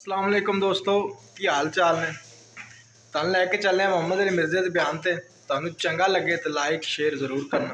السلام علیکم دوستو, ਕੀ ਹਾਲ ਚਾਲ ਨੇ। ਤੁਹਾਨੂੰ ਲੈ ਕੇ ਚੱਲੇ ਆ ਮੁਹੰਮਦ ਅਲੀ ਮਿਰਜ਼ੇ ਦੇ ਬਿਆਨ ਤੇ। ਤੁਹਾਨੂੰ ਚੰਗਾ ਲੱਗੇ ਤਾਂ ਲਾਈਕ ਸ਼ੇਅਰ ਜ਼ਰੂਰ ਕਰਨਾ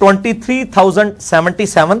23,077,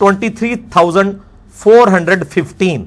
23,415,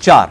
4।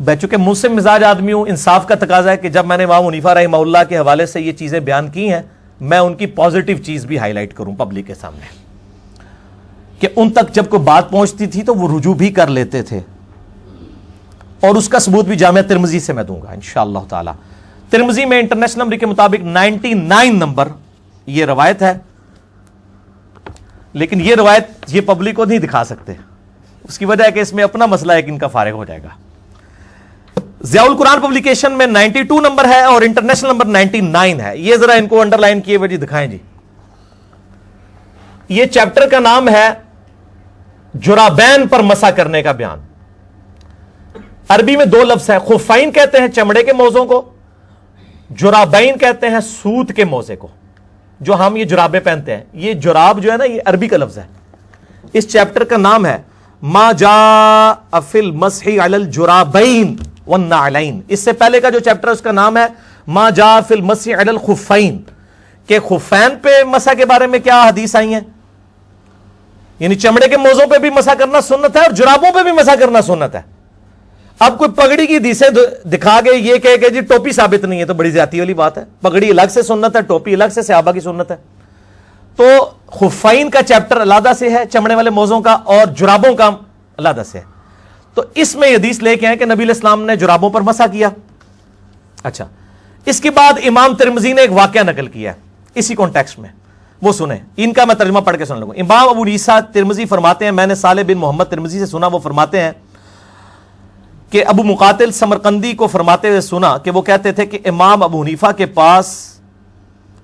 میں چونکہ مسلم مزاج آدمی ہوں، انصاف کا تقاضا ہے کہ جب میں نے امام حنیفہ رحمہ اللہ کے حوالے سے یہ چیزیں بیان کی ہیں، میں ان کی پازیٹیو چیز بھی ہائی لائٹ کروں پبلک کے سامنے، کہ ان تک جب کوئی بات پہنچتی تھی تو وہ رجوع بھی کر لیتے تھے، اور اس کا ثبوت بھی جامعہ ترمذی سے میں دوں گا انشاءاللہ تعالی۔ ترمذی میں انٹرنیشنل نمبر کے مطابق 99 نمبر یہ روایت ہے، لیکن یہ روایت یہ پبلک کو نہیں دکھا سکتے، اس کی وجہ ہے کہ اس میں اپنا مسئلہ ہے کہ ان کا فارغ ہو جائے گا۔ ضیاء القرآن پبلیکیشن میں 92 نمبر ہے اور انٹرنیشنل نمبر 99 ہے۔ یہ ذرا ان کو انڈر لائن کیے ہوئے جی دکھائیں جی۔ یہ چیپٹر کا نام ہے جرابین پر مسح کرنے کا بیان۔ عربی میں 2 لفظ ہیں، خفین کہتے ہیں چمڑے کے موزوں کو، جرابین کہتے ہیں سوت کے موزے کو، جو ہم یہ جرابیں پہنتے ہیں۔ یہ جراب جو ہے نا، یہ عربی کا لفظ ہے۔ اس چیپٹر کا نام ہے ما جاء فی المسح علی الجرابین والنعلین۔ اس سے پہلے کا جو چیپٹر ہے اس کا نام ہے ما جاء فی المسح علی الخفین، کہ خفین پہ مسح کے بارے میں کیا حدیث آئی ہیں، یعنی چمڑے کے موزوں پہ بھی مسح کرنا سنت ہے اور جرابوں پہ بھی مسح کرنا سنت ہے۔ اب کوئی پگڑی کی حدیثیں دکھا کے یہ کہے کہ جی ٹوپی ثابت نہیں ہے، تو بڑی زیادتی والی بات ہے۔ پگڑی الگ سے سنت ہے، ٹوپی الگ سے صحابہ کی سنت ہے۔ تو خفین کا چیپٹر علیحدہ سے ہے چمڑے والے موزوں کا، اور جرابوں کا علیحدہ سے ہے۔ تو اس میں حدیث لے کے ہیں کہ نبی علیہ السلام نے جرابوں پر مسح کیا۔ اچھا، اس کے بعد امام ترمذی نے ایک واقعہ نقل کیا ہے اسی کانٹیکسٹ میں، وہ سنیں، ان کا میں ترجمہ پڑھ کے سن لوں۔ امام ابو عیسیٰ ترمذی فرماتے ہیں، میں نے صالح بن محمد ترمذی سے سنا، وہ فرماتے ہیں کہ ابو مقاتل سمرقندی کو فرماتے ہوئے سنا کہ وہ کہتے تھے کہ امام ابو حنیفہ کے پاس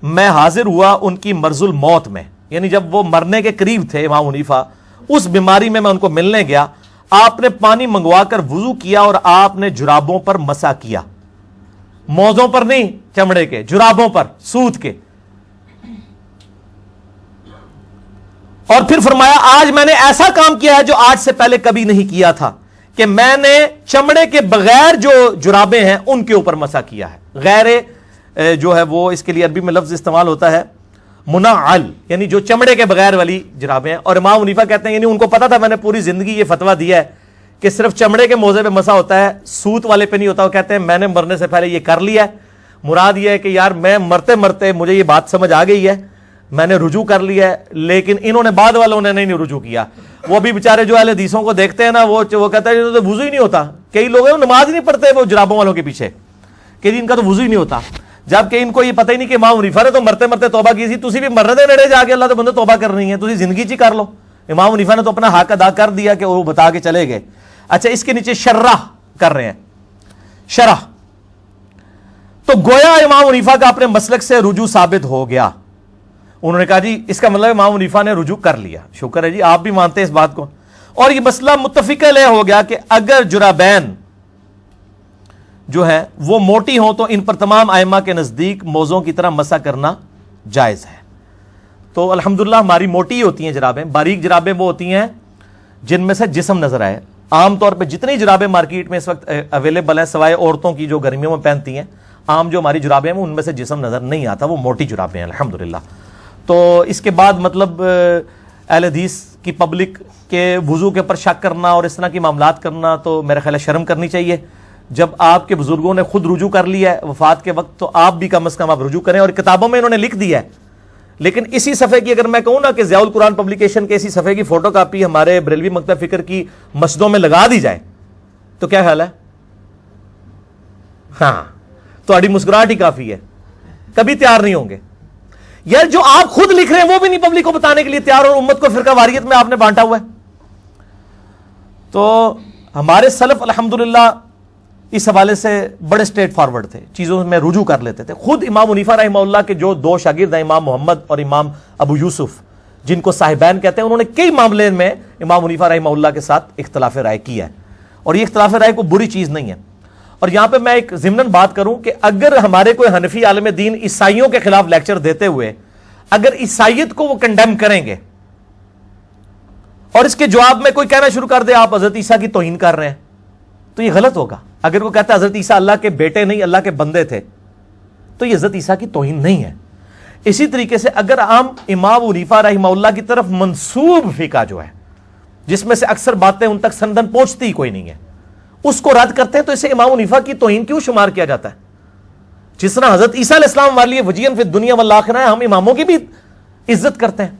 میں حاضر ہوا ان کی مرض الموت میں، یعنی جب وہ مرنے کے قریب تھے امام حنیفہ، اس بیماری میں ان کو ملنے گیا۔ آپ نے پانی منگوا کر وضو کیا اور آپ نے جرابوں پر مسح کیا، موزوں پر نہیں، چمڑے کے، جرابوں پر، سوت کے۔ اور پھر فرمایا آج میں نے ایسا کام کیا ہے جو آج سے پہلے کبھی نہیں کیا تھا، کہ میں نے چمڑے کے بغیر جو جرابیں ہیں ان کے اوپر مسح کیا ہے۔ غیر جو ہے وہ اس کے لیے عربی میں لفظ استعمال ہوتا ہے منعل، یعنی جو چمڑے کے بغیر والی جرابیں ہیں۔ اور امام حنیفہ کہتے ہیں یعنی ان کو پتا تھا میں نے پوری زندگی یہ فتویٰ دیا ہے کہ صرف چمڑے کے موزے پہ مسح ہوتا ہے، سوت والے پہ نہیں ہوتا۔ وہ کہتے ہیں میں نے مرنے سے پہلے یہ کر لیا ہے، مراد یہ ہے کہ یار میں مرتے مرتے مجھے یہ بات سمجھ آ گئی ہے، میں نے رجوع کر لیا ہے، لیکن انہوں نے بعد والوں نے نہیں رجوع کیا۔ وہ بھی بیچارے جو اہل حدیثوں کو دیکھتے ہیں نا، وہ کہتا ہے تو وضو ہی نہیں ہوتا۔ کئی لوگ ہیں نماز نہیں پڑھتے وہ جرابوں والوں کے پیچھے کہ ان کا تو وضو ہی نہیں ہوتا، جبکہ ان کو یہ پتہ ہی نہیں کہ امام حنیفہ نے تو مرتے مرتے توبہ کی تھی، تسی بھی مرنے دے نیڑے جا کے اللہ تو بندے توبہ کرنی ہے، تسی زندگی چ کر لو۔ امام حنیفہ نے تو اپنا حق ادا کر دیا کہ وہ بتا کے چلے گئے۔ اچھا، اس کے نیچے شرح کر رہے ہیں، شرح تو گویا امام حنیفہ کا اپنے مسلک سے رجوع ثابت ہو گیا۔ انہوں نے کہا جی اس کا مطلب امام حنیفہ نے رجوع کر لیا، شکر ہے جی آپ بھی مانتے ہیں اس بات کو۔ اور یہ مسئلہ متفق علیہ ہو گیا کہ اگر جرابین جو ہے وہ موٹی ہوں تو ان پر تمام ائمہ کے نزدیک موزوں کی طرح مسح کرنا جائز ہے۔ تو الحمدللہ ہماری موٹی ہوتی ہیں جرابیں، باریک جرابیں وہ ہوتی ہیں جن میں سے جسم نظر آئے۔ عام طور پہ جتنی جرابیں مارکیٹ میں اس وقت اویلیبل ہیں سوائے عورتوں کی جو گرمیوں میں پہنتی ہیں، عام جو ہماری جرابیں ہیں ان میں سے جسم نظر نہیں آتا، وہ موٹی جرابیں ہیں الحمدللہ۔ تو اس کے بعد مطلب اہل حدیث کی پبلک کے وضو کے اوپر شک کرنا اور اس طرح کی معاملات کرنا تو میرا خیال ہے شرم کرنی چاہیے۔ جب آپ کے بزرگوں نے خود رجوع کر لیا ہے وفات کے وقت، تو آپ بھی کم از کم آپ رجوع کریں، اور کتابوں میں انہوں نے لکھ دیا ہے۔ لیکن اسی صفحے کی اگر میں کہوں نا کہ ضیاء القرآن پبلیکیشن کے اسی صفحے کی فوٹو کاپی ہمارے بریلوی مکتب فکر کی مسجدوں میں لگا دی جائے تو کیا خیال ہے؟ ہاں، تو اڑی مسکراہٹ ہی کافی ہے، کبھی تیار نہیں ہوں گے یار۔ جو آپ خود لکھ رہے ہیں وہ بھی نہیں پبلک کو بتانے کے لیے تیار، اور امت کو فرقہ واریت میں آپ نے بانٹا ہوا ہے۔ تو ہمارے سلف الحمدللہ اس حوالے سے بڑے اسٹریٹ فارورڈ تھے، چیزوں میں رجوع کر لیتے تھے۔ خود امام حنیفہ رحمہ اللہ کے جو 2 شاگرد ہیں، امام محمد اور امام ابو یوسف، جن کو صاحبین کہتے ہیں، انہوں نے کئی معاملے میں امام حنیفہ رحمہ اللہ کے ساتھ اختلاف رائے کیا ہے، اور یہ اختلاف رائے کوئی بری چیز نہیں ہے۔ اور یہاں پہ میں ایک ضمناً بات کروں کہ اگر ہمارے کوئی حنفی عالم دین عیسائیوں کے خلاف لیکچر دیتے ہوئے اگر عیسائیت کو وہ کنڈیم کریں گے اور اس کے جواب میں کوئی کہنا شروع کر دے آپ حضرت عیسیٰ کی توہین کر رہے ہیں، تو یہ غلط ہوگا۔ اگر وہ کہتا ہے حضرت عیسیٰ اللہ کے بیٹے نہیں اللہ کے بندے تھے، تو یہ حضرت عیسیٰ کی توہین نہیں ہے۔ اسی طریقے سے اگر ہم امام حنیفہ رحمہ اللہ کی طرف منسوب فقہ جو ہے، جس میں سے اکثر باتیں ان تک سندن پہنچتی ہی کوئی نہیں ہے، اس کو رد کرتے ہیں تو اسے امام حنیفہ کی توہین کیوں شمار کیا جاتا ہے؟ جس طرح حضرت عیسیٰ علیہ السلام والی وجیہن فی الدنیا والآخرہ ہے، ہم اماموں کی بھی عزت کرتے ہیں.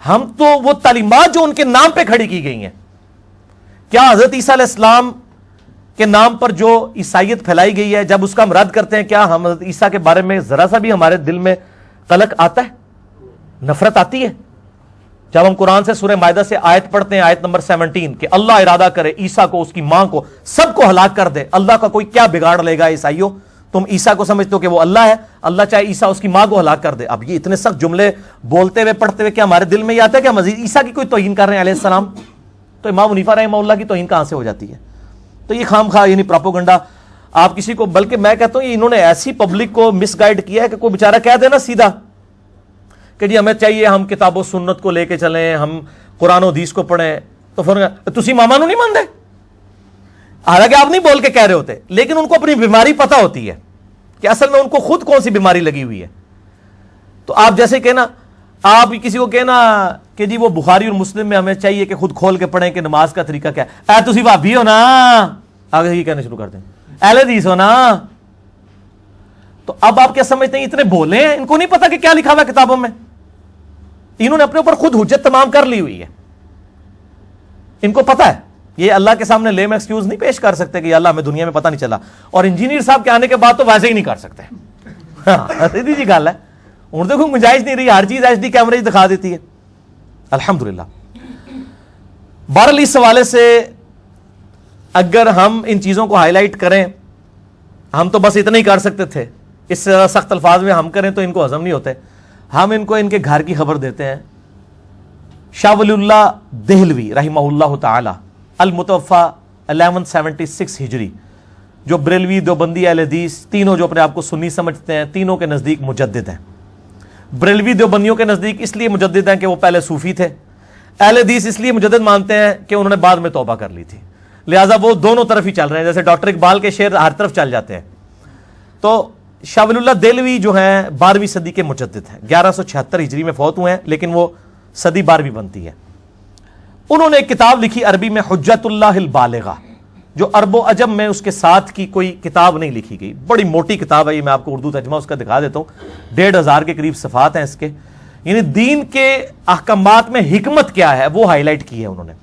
ہم تو وہ تعلیمات جو ان کے نام پہ کھڑی کی گئی ہیں، کیا حضرت عیسیٰ علیہ السلام کے نام پر جو عیسائیت پھیلائی گئی ہے، جب اس کا ہم رد کرتے ہیں، کیا ہم حضرت عیسیٰ کے بارے میں ذرا سا بھی ہمارے دل میں قلق آتا ہے، نفرت آتی ہے؟ جب ہم قرآن سے سورہ مائدہ سے آیت پڑھتے ہیں، آیت نمبر 17، کہ اللہ ارادہ کرے عیسیٰ کو، اس کی ماں کو، سب کو ہلاک کر دے، اللہ کا کوئی کیا بگاڑ لے گا؟ عیسائیوں، تم عیسیٰ کو سمجھتے ہو کہ وہ اللہ ہے، اللہ چاہے عیسیٰ اس کی ماں کو ہلاک کر دے. اب یہ اتنے سخت جملے بولتے ہوئے پڑھتے ہوئے کیا ہمارے دل میں یہ آتا ہے کہ ہم عزیز عیسیٰ کی کوئی توہین کر رہے ہیں علیہ السلام؟ تو امام حنیفہ رحمہ اللہ کی توہین کہاں سے ہو جاتی ہے؟ تو یہ خام خواہ یعنی پراپوگنڈا آپ کسی کو، بلکہ میں کہتا ہوں انہوں نے ایسی پبلک کو مس گائیڈ کیا ہے کہ کوئی بیچارہ کہہ دے نا سیدھا کہ جی ہمیں چاہیے ہم کتاب و سنت کو لے کے چلیں، ہم قرآن و حدیث کو پڑھیں، تو پھر تسی ماما نو نہیں مانتے. حالانکہ آپ نہیں بول کے کہہ رہے ہوتے، لیکن ان کو اپنی بیماری پتہ ہوتی ہے کہ اصل میں ان کو خود کون سی بیماری لگی ہوئی ہے. تو آپ جیسے کہنا، آپ کسی کو کہنا کہ جی وہ بخاری اور مسلم میں ہمیں چاہیے کہ خود کھول کے پڑھیں کہ نماز کا طریقہ کیا ہے. اے تسی بھابی ہو نا، آگے یہ کہنا شروع کر دیں اہل حدیث ہو نا. تو اب آپ کیا سمجھتے ہیں اتنے بولے ہیں، ان کو نہیں پتا کہ کیا لکھا ہوا ہے کتابوں میں؟ انہوں نے اپنے اوپر خود حجت تمام کر لی ہوئی ہے، ان کو پتا ہے. یہ اللہ کے سامنے لیم ایکسکیوز نہیں پیش کر سکتے کہ اللہ ہمیں دنیا میں پتہ نہیں چلا. اور انجینئر صاحب کے آنے کے بعد تو ویسے ہی نہیں کر سکتے. ہاں سیدھی جی گل ہے، ہوں دیکھو گنجائش نہیں رہی، ہر چیز ایچ ڈی کیمرے دکھا دیتی ہے الحمدللہ. بہرحال اس حوالے سے اگر ہم ان چیزوں کو ہائی لائٹ کریں، ہم تو بس اتنا ہی کر سکتے تھے، اس سے سخت الفاظ میں ہم کریں تو ان کو ہضم نہیں ہوتے. ہم ان کو ان کے گھر کی خبر دیتے ہیں. شاہ ولی اللہ دہلوی رحمہ اللہ تعالی المتوفی 1176 ہجری، جو بریلوی، دیوبندی، اہل حدیث، تینوں جو اپنے آپ کو سنی سمجھتے ہیں، تینوں کے نزدیک مجدد ہیں. بریلوی دیوبندیوں کے نزدیک اس لیے مجدد ہیں کہ وہ پہلے صوفی تھے. اہل حدیث اس لیے مجدد مانتے ہیں کہ انہوں نے بعد میں توبہ کر لی تھی، لہٰذا وہ دونوں طرف ہی چل رہے ہیں. جیسے ڈاکٹر اقبال کے شعر ہر طرف چل جاتے ہیں. تو شاہ ولی اللہ دہلوی جو ہیں 12ویں صدی کے مجدد ہیں، 1176 ہجری میں فوت ہوئے ہیں، لیکن وہ صدی 12ویں بنتی ہے. انہوں نے ایک کتاب لکھی عربی میں، حجت اللہ البالغہ، جو عرب و عجم میں اس کے ساتھ کی کوئی کتاب نہیں لکھی گئی. بڑی موٹی کتاب ہے یہ، میں آپ کو اردو ترجمہ اس کا دکھا دیتا ہوں. 1500 کے قریب صفحات ہیں اس کے. یعنی دین کے احکامات میں حکمت کیا ہے وہ ہائی لائٹ کی ہے انہوں نے.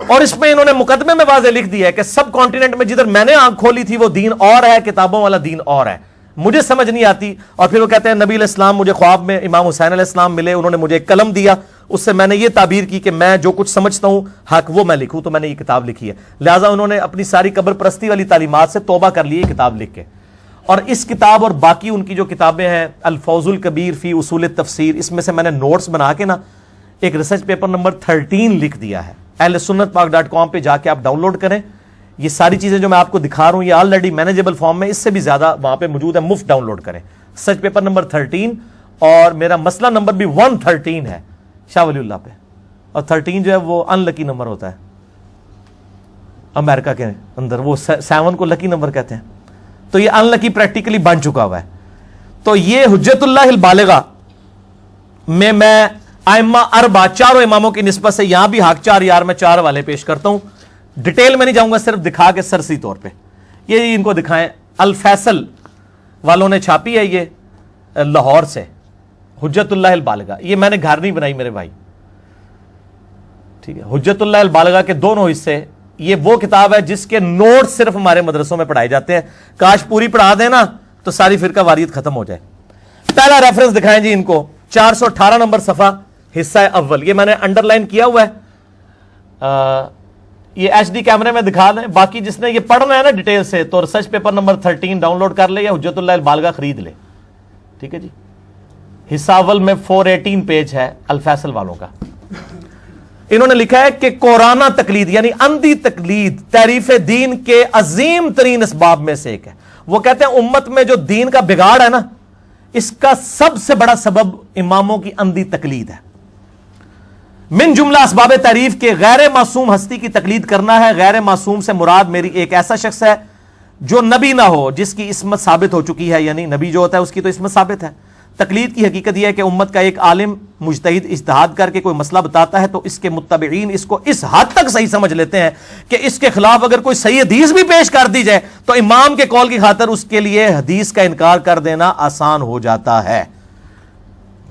اور اس میں انہوں نے مقدمے میں واضح لکھ دیا ہے کہ سب کانٹیننٹ میں جدھر میں نے آنکھ کھولی تھی وہ دین اور ہے، کتابوں والا دین اور ہے، مجھے سمجھ نہیں آتی. اور پھر وہ کہتے ہیں نبی علیہ السلام مجھے خواب میں امام حسین علیہ السلام ملے، انہوں نے مجھے ایک قلم دیا، اس سے میں نے یہ تعبیر کی کہ میں جو کچھ سمجھتا ہوں حق وہ میں لکھوں، تو میں نے یہ کتاب لکھی ہے. لہٰذا انہوں نے اپنی ساری قبر پرستی والی تعلیمات سے توبہ کر لی یہ کتاب لکھ کے. اور اس کتاب اور باقی ان کی جو کتابیں ہیں، الفوز الکبیر فی اصول التفسیر، اس میں سے میں نے نوٹس بنا کے نا ایک ریسرچ پیپر نمبر 13 لکھ دیا ہے. اہل سنت پاک .com پہ جا کے آپ ڈاؤن لوڈ کریں. یہ ساری چیزیں جو میں آپ کو دکھا رہا ہوں یہ آلریڈی مینیجیبل فارم میں، اس سے بھی زیادہ وہاں پہ موجود ہے، مفت ڈاؤن لوڈ کریں. ریسرچ پیپر نمبر 13 اور میرا مسئلہ نمبر بھی 113 ہے شاہ ولی اللہ پہ. اور 13 جو ہے وہ ان لکی نمبر ہوتا ہے امریکہ کے اندر، وہ 7 کو لکی نمبر کہتے ہیں. تو یہ ان لکی پریکٹیکلی بن چکا ہوا ہے. تو یہ حجت اللہ البالغہ میں ائمہ اربع، چاروں اماموں کی نسبت سے یہاں بھی حق 4 یار میں 4 والے پیش کرتا ہوں. ڈیٹیل میں نہیں جاؤں گا، صرف دکھا کے سرسی طور پہ یہ ان کو دکھائیں. الفیصل والوں نے چھاپی ہے یہ لاہور سے، حجت اللہ البالغہ. یہ میں نے گھر نہیں بنائی میرے بھائی، ٹھیک ہے. حجت اللہ البالغہ کے دونوں حصے، یہ وہ کتاب ہے جس کے نوٹ صرف ہمارے مدرسوں میں پڑھائے جاتے ہیں. کاش پوری پڑھا دیں نا تو ساری فرقہ واریت ختم ہو جائے. پہلا ریفرنس دکھائیں جی ان کو، 418 نمبر صفحہ، حصہ اول. یہ میں نے انڈر لائن کیا ہوا ہے، یہ ایچ ڈی کیمرے میں دکھا دیں. باقی جس نے یہ پڑھنا ہے نا ڈیٹیل سے تو research paper number 13 download کر لے یا حجت اللہ البالغہ خرید لے، ٹھیک ہے جی. حصہ اول میں 418 پیج ہے الفیصل والوں کا. انہوں نے لکھا ہے کہ قرآنہ تقلید یعنی اندھی تقلید تعریف دین کے عظیم ترین اسباب میں سے ایک ہے. وہ کہتے ہیں امت میں جو دین کا بگاڑ ہے نا، اس کا سب سے بڑا سبب اماموں کی اندھی تقلید ہے. من جملہ اسباب تعریف کے غیر معصوم ہستی کی تقلید کرنا ہے. غیر معصوم سے مراد میری ایک ایسا شخص ہے جو نبی نہ ہو، جس کی عصمت ثابت ہو چکی ہے. یعنی نبی جو ہوتا ہے اس کی تو عصمت ثابت ہے. تقلید کی حقیقت یہ ہے کہ امت کا ایک عالم مجتہد اجتہاد کر کے کوئی مسئلہ بتاتا ہے تو اس کے متبعین اس کو اس حد تک صحیح سمجھ لیتے ہیں کہ اس کے خلاف اگر کوئی صحیح حدیث بھی پیش کر دی جائے تو امام کے قول کی خاطر اس کے لیے حدیث کا انکار کر دینا آسان ہو جاتا ہے.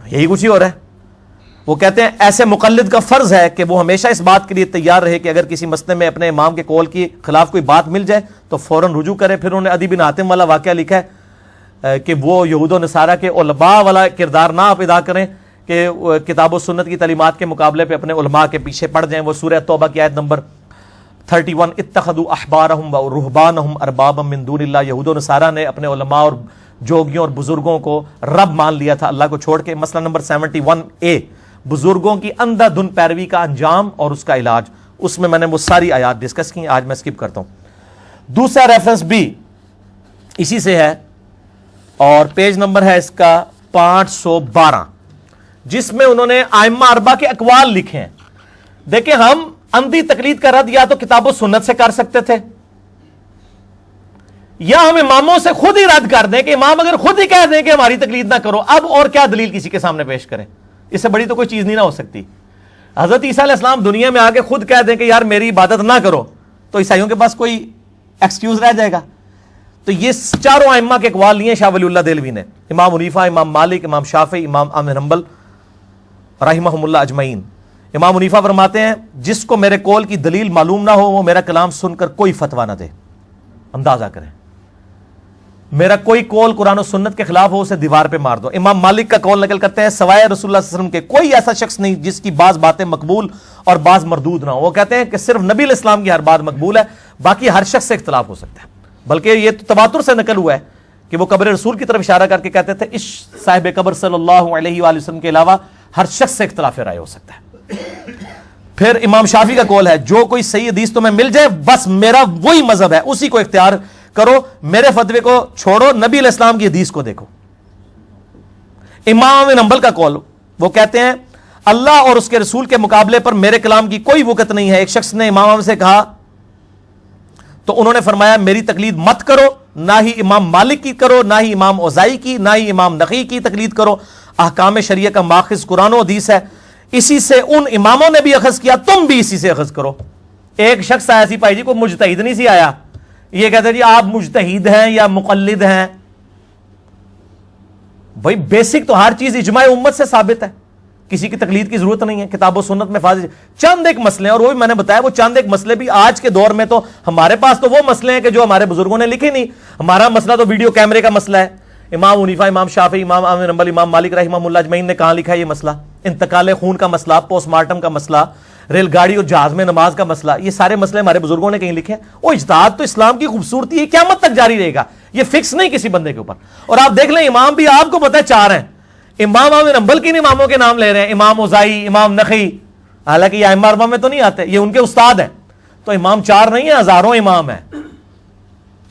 یہی کچھ ہی ہو رہا ہے. وہ کہتے ہیں ایسے مقلد کا فرض ہے کہ وہ ہمیشہ اس بات کے لیے تیار رہے کہ اگر کسی مسئلے میں اپنے امام کے قول کے خلاف کوئی بات مل جائے تو فوراً رجوع کرے. پھر انہوں نے عدی بن حاتم والا واقعہ لکھا ہے کہ وہ یہود و نصارہ کے علماء والا کردار نہ آپ ادا کریں کہ کتاب و سنت کی تعلیمات کے مقابلے پہ اپنے علماء کے پیچھے پڑ جائیں. وہ سورہ توبہ کی آیت نمبر 31 اتخذوا احبارهم ورهبانهم اربابا من دون اللہ. یہود و نصارہ نے اپنے علماء اور جوگیوں اور بزرگوں کو رب مان لیا تھا اللہ کو چھوڑ کے. مسئلہ نمبر 71A بزرگوں کی اندھا دھند پیروی کا انجام اور اس کا علاج. اس میں نے وہ ساری آیات ڈسکس کی, آج میں سکپ کرتا ہوں. دوسرا ریفرنس بھی اسی سے ہے اور پیج نمبر ہے اس کا 512 جس میں انہوں نے ائمہ اربعہ کے اقوال لکھے ہیں. دیکھیں ہم اندھی تقلید کا رد یا تو کتاب و سنت سے کر سکتے تھے یا ہم اماموں سے خود ہی رد کر دیں کہ امام اگر خود ہی کہہ دیں کہ ہماری تقلید نہ کرو, اب اور کیا دلیل کسی کے سامنے پیش کریں. اس سے بڑی تو کوئی چیز نہیں نہ ہو سکتی. حضرت عیسیٰ علیہ السلام دنیا میں آ کے خود کہہ دیں کہ یار میری عبادت نہ کرو تو عیسائیوں کے پاس کوئی ایکسکیوز رہ جائے گا. تو یہ چاروں ائمہ کے اقوال لیے شاہ ولی اللہ دہلوی نے, امام حنیفہ, امام مالک, امام شافعی, امام احمد بن حنبل رحمہم اللہ اجمعین. امام حنیفہ فرماتے ہیں جس کو میرے قول کی دلیل معلوم نہ ہو وہ میرا کلام سن کر کوئی فتویٰ نہ دے. اندازہ کریں, میرا کوئی قول قرآن و سنت کے خلاف ہو اسے دیوار پہ مار دو. امام مالک کا قول نقل کرتے ہیں سوائے رسول اللہ صلی اللہ علیہ وسلم کے کوئی ایسا شخص نہیں جس کی بعض باتیں مقبول اور بعض مردود نہ ہو. وہ کہتے ہیں کہ صرف نبی علیہ السلام کی ہر بات مقبول ہے, باقی ہر شخص سے اختلاف ہو سکتا ہے. بلکہ یہ تو تواتر سے نقل ہوا ہے کہ وہ قبر رسول کی طرف اشارہ کر کے کہتے تھے اس صاحب قبر صلی اللہ علیہ وآلہ وسلم کے علاوہ ہر شخص سے اختلاف رائے ہو سکتا ہے. پھر امام شافعی کا قول ہے جو کوئی صحیح حدیث تمہیں مل جائے بس میرا وہی مذہب ہے اسی کو اختیار کرو, میرے فتوے کو چھوڑو, نبی علیہ السلام کی حدیث کو دیکھو. امام بن حنبل کا قول, وہ کہتے ہیں اللہ اور اس کے رسول کے مقابلے پر میرے کلام کی کوئی وقت نہیں ہے. ایک شخص نے امام سے کہا تو انہوں نے فرمایا میری تقلید مت کرو, نہ ہی امام مالک کی کرو, نہ ہی امام اوزائی کی, نہ ہی امام نخعی کی تقلید کرو. احکام شریعہ کا ماخذ قرآن و حدیث ہے, اسی سے ان اماموں نے بھی اخذ کیا, تم بھی اسی سے اخذ کرو. ایک شخص آیا سی بھائی جی, کوئی مجتہد نہیں سی آیا, یہ کہتے ہیں جی آپ مجتہد ہیں یا مقلد ہیں. بھائی بیسک تو ہر چیز اجماع امت سے ثابت ہے, کسی کی تقلید کی ضرورت نہیں ہے. کتاب و سنت میں فاضل چند ایک مسئلے, اور وہ بھی میں نے بتایا وہ چند ایک مسئلے بھی آج کے دور میں تو ہمارے پاس تو وہ مسئلے ہیں کہ جو ہمارے بزرگوں نے لکھے نہیں. ہمارا مسئلہ تو ویڈیو کیمرے کا مسئلہ ہے. امام حنیفہ, امام شافعی, امام احمد بن حنبل, امام مالک رحمہ اللہ اجمعین نے کہاں لکھا ہے یہ مسئلہ؟ انتقال خون کا مسئلہ, پوسٹ مارٹم کا مسئلہ, ریل گاڑی اور جہاز میں نماز کا مسئلہ, یہ سارے مسئلے ہمارے بزرگوں نے کہیں لکھے ہیں. وہ اجتہاد تو اسلام کی خوبصورتی ہے, قیامت تک جاری رہے گا, یہ فکس نہیں کسی بندے کے اوپر. اور آپ دیکھ لیں امام بھی آپ کو پتہ ہے 4 ہیں. امام احمد بن حنبل کی اماموں کے نام لے رہے ہیں, امام اوزائی, امام نخعی, حالانکہ یہ ائمہ اربعہ میں تو نہیں آتے, یہ ان کے استاد ہیں. تو امام 4 نہیں ہیں, ہزاروں امام ہیں,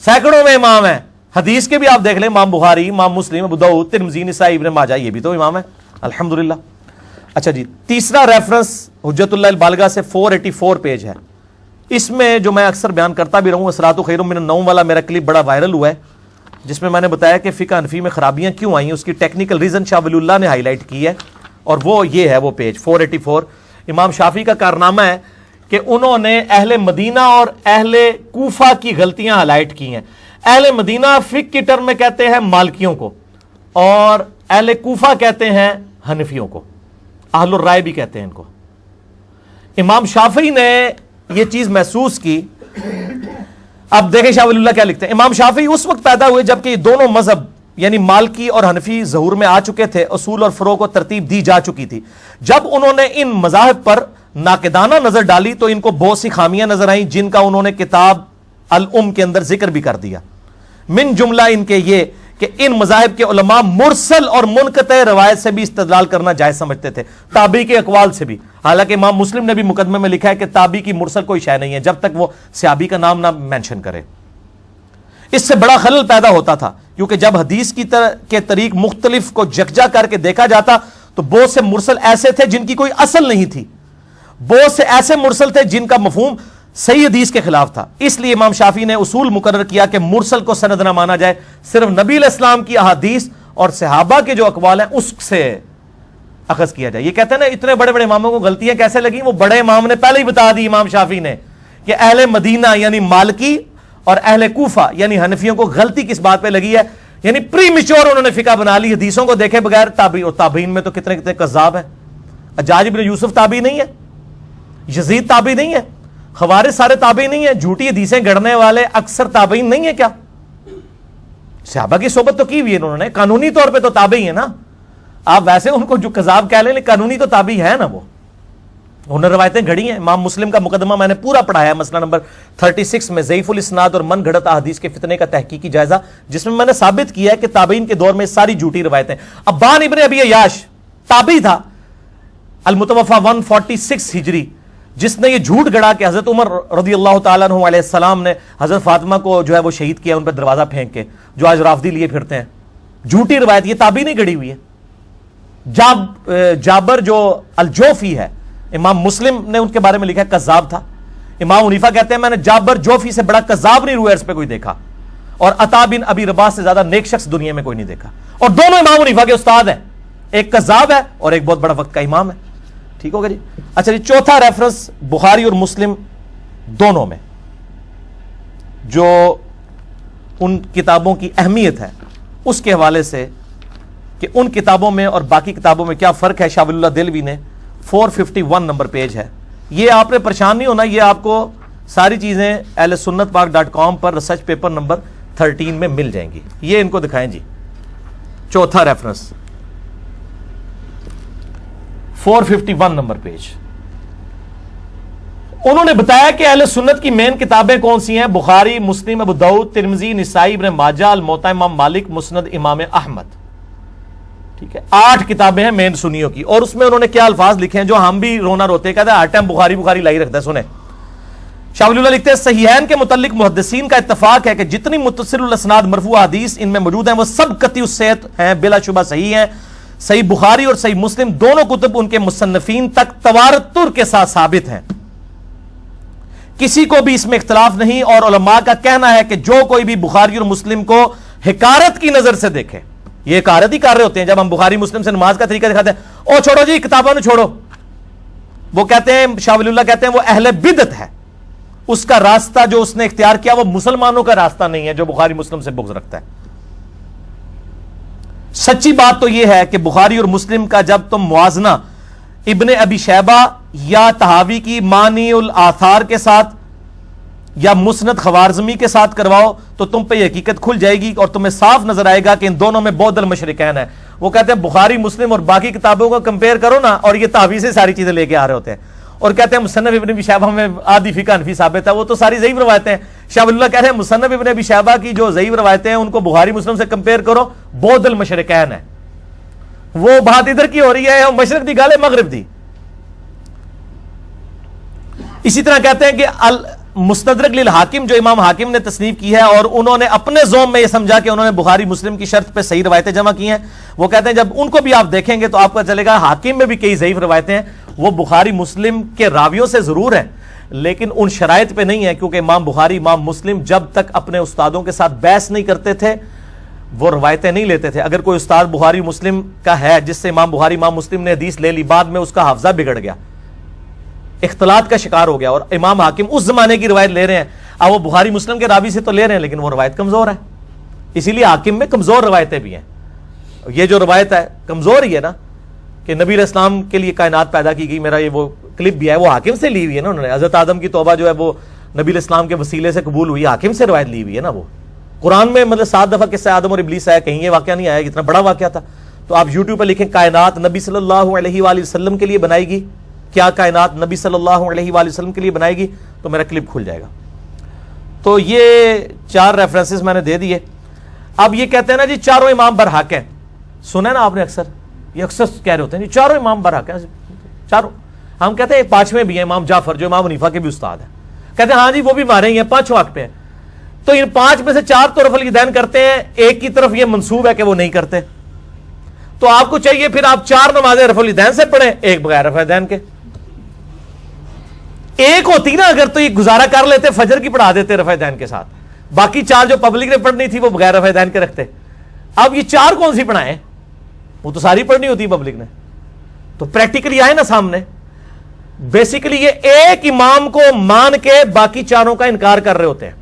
سینکڑوں میں امام ہیں. حدیث کے بھی آپ دیکھ لیں, امام بخاری, امام مسلم, ابو داؤد, ترمذی, نسائی, ابن ماجہ, یہ بھی تو امام ہیں الحمدللہ. اچھا جی, تیسرا ریفرنس حجت اللہ البالغہ سے 484 پیج ہے. اس میں جو میں اکثر بیان کرتا بھی رہوں, اسرات خیر من النوم والا میرا کلپ بڑا وائرل ہوا ہے, جس میں نے بتایا کہ فقہ حنفی میں خرابیاں کیوں آئیں, اس کی ٹیکنیکل ریزن شاہ ولی اللہ نے ہائی لائٹ کی ہے, اور وہ یہ ہے, وہ پیج 484. امام شافعی کا کارنامہ ہے کہ انہوں نے اہل مدینہ اور اہل کوفہ کی غلطیاں ہائی لائٹ کی ہیں. اہل مدینہ فقہ کی ٹرم میں کہتے ہیں مالکیوں کو, اور اہل کوفہ کہتے ہیں حنفیوں کو, اہل الرائے بھی کہتے ہیں ان کو. امام شافعی نے یہ چیز محسوس کی. اب دیکھیں شاہ ولی اللہ کیا لکھتے ہیں. امام شافعی اس وقت پیدا ہوئے جبکہ یہ دونوں مذہب یعنی مالکی اور حنفی ظہور میں آ چکے تھے, اصول اور فروع کو ترتیب دی جا چکی تھی. جب انہوں نے ان مذاہب پر ناقدانہ نظر ڈالی تو ان کو بہت سی خامیاں نظر آئیں, جن کا انہوں نے کتاب الام کے اندر ذکر بھی کر دیا. من جملہ ان کے یہ کہ ان مذاہب کے علماء مرسل اور منقطع روایت سے بھی استدلال کرنا جائز سمجھتے تھے, تابعی کے اقوال سے بھی. حالانکہ امام مسلم نے بھی مقدمے میں لکھا ہے کہ تابعی کی مرسل کوئی شے نہیں ہے جب تک وہ صحابی کا نام نہ مینشن کرے. اس سے بڑا خلل پیدا ہوتا تھا, کیونکہ جب حدیث کے طریق مختلف کو یکجا کر کے دیکھا جاتا تو بہت سے مرسل ایسے تھے جن کی کوئی اصل نہیں تھی, بہت سے ایسے مرسل تھے جن کا مفہوم صحیح حدیث کے خلاف تھا. اس لیے امام شافعی نے اصول مقرر کیا کہ مرسل کو سند نہ مانا جائے, صرف نبی علیہ السلام کی احادیث اور صحابہ کے جو اقوال ہیں اس سے اخذ کیا جائے. یہ کہتے ہیں نا اتنے بڑے بڑے اماموں کو غلطیاں کیسے لگی, وہ بڑے امام نے پہلے ہی بتا دی, امام شافعی نے, کہ اہل مدینہ یعنی مالکی اور اہل کوفہ یعنی حنفیوں کو غلطی کس بات پہ لگی ہے, یعنی پری میچور انہوں نے فقہ بنا لی حدیثوں کو دیکھے بغیر. تابعین میں تو کتنے کتنے کذاب ہیں. حجاج بن یوسف تابعی نہیں ہے, یزید تابعی نہیں ہے, خوارج سارے تابعی نہیں ہے, جھوٹی حدیثیں گڑنے والے اکثر تابعین نہیں ہے کیا؟ صحابہ کی صحبت تو کی ہوئی ہے انہوں نے, قانونی طور پہ تو تابعی ہے نا. آپ ویسے ان کو جو کذاب کہہ لیں لیکن قانونی تو تابعی ہے نا, وہ انہوں نے روایتیں گھڑی ہیں. امام مسلم کا مقدمہ میں نے پورا پڑھایا, مسئلہ نمبر 36 میں ضعیف الاسناد اور من گھڑت احادیث کے فتنے کا تحقیقی جائزہ, جس میں نے ثابت کیا ہے کہ تابعین کے دور میں ساری جھوٹی روایتیں. ابان ابن ابی عیاش تابعی تھا, المتوفى 146 ہجری, جس نے یہ جھوٹ گڑا کہ حضرت عمر رضی اللہ تعالیٰ عنہ علیہ السلام نے حضرت فاطمہ کو جو ہے وہ شہید کیا ان پہ دروازہ پھینک کے, جو آج رافضی لیے پھرتے ہیں. جھوٹی روایت, یہ تابعی نہیں گڑی ہوئی ہے. جابر جو الجوفی ہے, امام مسلم نے ان کے بارے میں لکھا ہے کذاب تھا. امام حنیفہ کہتے ہیں میں نے جابر جوفی سے بڑا کذاب نہیں روایت پہ کوئی دیکھا, اور عطا بن ابی رباح سے زیادہ نیک شخص دنیا میں کوئی نہیں دیکھا. اور دونوں امام حنیفہ کے استاد ہیں, ایک کذاب ہے اور ایک بہت بڑا وقت کا امام ہے. ٹھیک ہوگا جی. اچھا جی, چوتھا ریفرنس بخاری اور مسلم دونوں میں جو ان کتابوں کی اہمیت ہے اس کے حوالے سے کہ ان کتابوں میں اور باقی کتابوں میں کیا فرق ہے, شاہ ولی اللہ دہلوی نے 451 نمبر پیج ہے. یہ آپ نے پریشان نہیں ہونا, یہ آپ کو ساری چیزیں اہل سنت پاک .com پر ریسرچ پیپر نمبر 13 میں مل جائیں گی. یہ ان کو دکھائیں جی, چوتھا ریفرنس 451 نمبر پیج. انہوں نے بتایا کہ اہل سنت کی مین کتابیں کون سی ہیں, بخاری, مسلم, ابو داؤد, ترمذی, نسائی, ابن ماجہ, الموطا امام مالک, مسند امام احمد. ٹھیک ہے, 8 کتابیں ہیں مین سنیوں کی. اور اس میں انہوں نے کیا الفاظ لکھے ہیں جو ہم بھی رونا روتے, کہتے ہیں ہر ٹائم بخاری بخاری لائی رکھتا ہے. سنیں, شاہ ولی اللہ لکھتے ہیں صحیحین کے متعلق محدثین کا اتفاق ہے کہ جتنی متصل الاسناد مرفوع حدیث ان میں موجود ہیں وہ سب قطعی الصحت ہیں, بلا شبہ صحیح ہیں. صحیح بخاری اور صحیح مسلم دونوں کتب ان کے مصنفین تک تواتر کے ساتھ ثابت ہیں, کسی کو بھی اس میں اختلاف نہیں. اور علماء کا کہنا ہے کہ جو کوئی بھی بخاری اور مسلم کو حکارت کی نظر سے دیکھے, یہ حکارت ہی کر رہے ہوتے ہیں جب ہم بخاری مسلم سے نماز کا طریقہ دکھاتے ہیں, او چھوڑو جی کتابوں نے چھوڑو, وہ کہتے ہیں, شاہ ولی اللہ کہتے ہیں وہ اہل بدعت ہے. اس کا راستہ جو اس نے اختیار کیا وہ مسلمانوں کا راستہ نہیں ہے جو بخاری مسلم سے بغض رکھتا ہے. سچی بات تو یہ ہے کہ بخاری اور مسلم کا جب تم موازنہ ابن ابی شیبہ یا طحاوی کی مانی الآثار کے ساتھ یا مسند خوارزمی کے ساتھ کرواؤ تو تم پہ یہ حقیقت کھل جائے گی اور تمہیں صاف نظر آئے گا کہ ان دونوں میں بعد المشرکین ہے. وہ کہتے ہیں بخاری مسلم اور باقی کتابوں کو کمپیئر کرو نا, اور یہ طحاوی سے ساری چیزیں لے کے آ رہے ہوتے ہیں, اور کہتے ہیں مصنف ابن ابی شیبہ میں آدھی فقہ حنفی ثابت ہے, وہ تو ساری ضعیف روایتیں ہیں. شاہ ولی اللہ کہتے ہیں مصنف ابن ابی شیبہ کی جو ضعیف روایتیں ہیں ان کو بخاری مسلم سے کمپیئر کرو, بعد المشرکین ہے. وہ بات ادھر کی ہو رہی ہے, مشرق دی گالے مغرب دی. اسی طرح کہتے ہیں کہ مستدرک للحاکم جو امام حاکم نے تصنیف کی ہے, اور انہوں نے اپنے ذوق میں یہ سمجھا کہ انہوں نے بخاری مسلم کی شرط پہ صحیح روایتیں جمع کی ہیں. وہ کہتے ہیں جب ان کو بھی آپ دیکھیں گے تو آپ کو چلے گا حاکم میں بھی کئی ضعیف روایتیں ہیں, وہ بخاری مسلم کے راویوں سے ضرور ہیں لیکن ان شرائط پہ نہیں ہے, کیونکہ امام بخاری امام مسلم جب تک اپنے استادوں کے ساتھ بحث نہیں کرتے تھے وہ روایتیں نہیں لیتے تھے. اگر کوئی استاد بخاری مسلم کا ہے جس سے امام بخاری امام مسلم نے حدیث لے لی, بعد میں اس کا حافظہ بگڑ گیا, اختلاط کا شکار ہو گیا, اور امام حاکم اس زمانے کی روایت لے رہے ہیں, اب وہ بخاری مسلم کے راوی سے تو لے رہے ہیں لیکن وہ روایت کمزور ہے, اسی لیے حاکم میں کمزور روایتیں بھی ہیں. یہ جو روایت ہے کمزور ہی ہے نا, کہ نبی علیہ السلام کے لیے کائنات پیدا کی گئی, میرا یہ وہ کلپ بھی ہے, وہ حاکم سے لی ہوئی ہے نا انہوں نے. حضرت آدم کی توبہ جو ہے وہ نبی علیہ السلام کے وسیلے سے قبول ہوئی, حاکم سے روایت لی ہوئی ہے نا. وہ قرآن میں مطلب 7 دفعہ قصہ آدم اور ابلیس آیا, کہیں یہ واقعہ نہیں آیا, اتنا بڑا واقعہ تھا. تو آپ یوٹیوب پہ لکھیں کائنات نبی صلی اللہ علیہ وآلہ وسلم کے لیے بنائی گی, کیا کائنات نبی صلی اللہ علیہ وآلہ وسلم کے لیے بنائے گی, تو میرا کلپ کھل جائے گا. تو یہ 4 ریفرنسز میں نے دے دیے. اب یہ کہتے ہیں نا جی چاروں امام برحق ہیں, سنا نا آپ نے اکثر, یہ اکثر کہہ رہے ہوتے ہیں جی چاروں امام برحق ہیں, چاروں. ہم کہتے ہیں 5ویں بھی ہیں امام جعفر جو امام حنیفہ کے بھی استاد ہیں, کہتے ہیں ہاں جی وہ بھی مارے ہی ہیں, 5 حق پہ ہیں. تو ان 5 میں سے 4 تو رفع الیدین کرتے ہیں, ایک کی طرف یہ منسوب ہے کہ وہ نہیں کرتے. تو آپ کو چاہیے پھر آپ 4 نمازیں رفع الیدین سے پڑھیں, ایک بغیر رفع الیدین کے. ایک ہوتی نا اگر تو یہ گزارا کر لیتے, فجر کی پڑھا دیتے رفع الیدین کے ساتھ, باقی 4 جو پبلک نے پڑھنی تھی وہ بغیر رفع الیدین کے رکھتے. اب یہ 4 کون سی پڑھائیں, وہ تو ساری پڑھنی ہوتی پبلک نے. تو پریکٹیکلی آئے نا سامنے. بیسیکلی یہ ایک امام کو مان کے باقی چاروں کا انکار کر رہے ہوتے ہیں,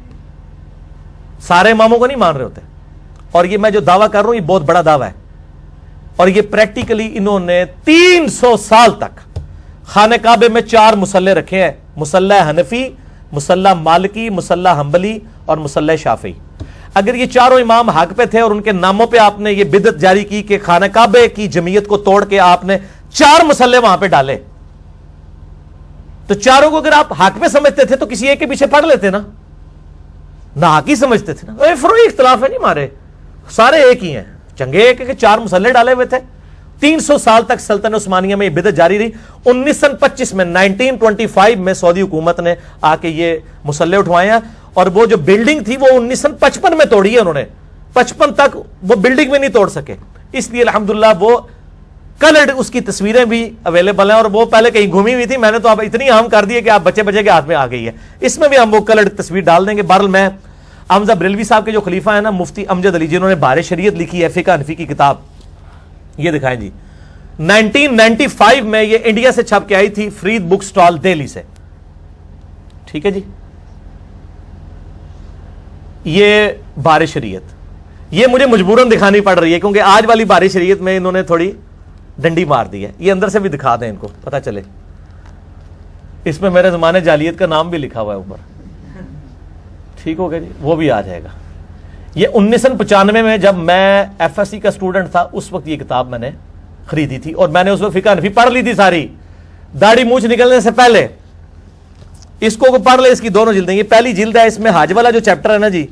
سارے اماموں کو نہیں مان رہے ہوتے. اور یہ میں جو دعویٰ کر رہا ہوں یہ بہت بڑا دعویٰ ہے, اور یہ پریکٹیکلی انہوں نے 300 سال تک خانہ کعبے میں 4 مصلے رکھے ہیں, مصلی حنفی, مصلی مالکی, مصلی حنبلی اور مصلی شافعی. اگر یہ چاروں امام حق پہ تھے اور ان کے ناموں پہ آپ نے یہ بدعت جاری کی کہ خانہ کعبے کی جمعیت کو توڑ کے آپ نے 4 مصلے وہاں پہ ڈالے, تو چاروں کو اگر آپ حق پہ سمجھتے تھے تو کسی ایک کے پیچھے پڑھ لیتے نا, نہ حق ہی سمجھتے تھے نا. فروئی اختلاف ہے نہیں مارے, سارے ایک ہی ہیں. چنگے ایک کہ 4 مصلے ڈالے ہوئے تھے. 300 سال تک سلطنت عثمانیہ میں یہ بدعت جاری رہی. 1925 میں 1925 میں سعودی حکومت نے آ کے یہ مصلے اٹھوائے ہیں, اور وہ جو بلڈنگ تھی وہ 1955 میں توڑی ہے انہوں نے. 55 تک وہ بلڈنگ میں نہیں توڑ سکے, اس لیے الحمدللہ وہ کلرڈ اس کی تصویریں بھی اویلیبل ہیں, اور وہ پہلے کہیں گھومی ہوئی تھی, میں نے تو اب اتنی عام کر دی ہے کہ آپ بچے کے ہاتھ میں آ گئی ہے. اس میں بھی ہم وہ کلرڈ تصویر ڈال دیں گے. بہرحال میں حمزہ بریلوی صاحب کے جو خلیفہ ہیں نا, مفتی امجد علی, جنہوں نے بہار شریعت لکھی ہے, فقہ حنفی کی کتاب, یہ دکھائیں جی. 1995 میں یہ انڈیا سے چھپ کے آئی تھی, فرید بک سٹال دہلی سے. ٹھیک ہے جی, یہ بہار شریعت, یہ مجھے مجبوراً دکھانی پڑ رہی ہے کیونکہ آج والی بہار شریعت میں انہوں نے تھوڑی ڈنڈی مار دی ہے. یہ اندر سے بھی دکھا دیں ان کو پتہ چلے. اس میں میرے زمانے جعلیت کا نام بھی لکھا ہوا ہے اوپر. ٹھیک ہو گیا جی, وہ بھی آ جائے گا. یہ 1995 میں جب میں ایف ایس سی کا اسٹوڈنٹ تھا, اس وقت یہ کتاب میں نے خریدی تھی, اور میں نے اس وقت فقہ حنفی پڑھ لی تھی ساری, داڑھی مونچھ نکلنے سے پہلے. اس کو پڑھ لے, اس کی دونوں جلدیں. یہ پہلی جلد ہے, اس میں حج والا جو چیپٹر ہے نا جی,